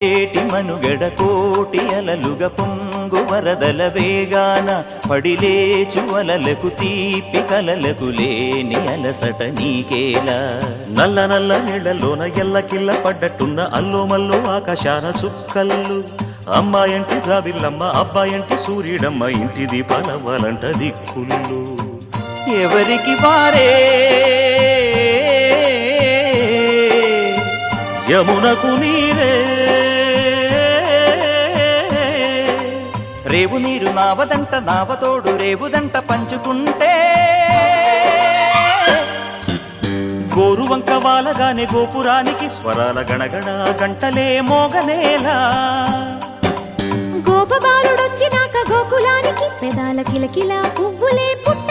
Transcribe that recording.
ఏటి మనుగడ కోటి అలలుగ పొంగు వరదల వేగాన పడిలేచు అలలకు తీపి కలలకు లేని అలసట నీకేలా నల్ల నల్ల నీళ్లలోన ఎల్లకిల్ల పడ్డట్టున్న అల్లో మల్లో ఆకాశాన చుక్కల్లు అమ్మాయంటి జాబిల్లమ్మ అబ్బాయంటి సూర్యుడమ్మ ఇంటి దీపాలవ్వాలంట దిక్కుళ్ళు ఎవరికి వారే యమునకు నీరే రేవు నీరు నావదంట నావతోడు రేవుదంట పంచుకుంటే గోరువంక వాలగానే గోపురానికి స్వరాల గణగణ గంటలే మోగనేలా గోపబాలుడొచ్చినాక గోకులానికి పెదాల కిలకిల పువ్వులే పుట్ట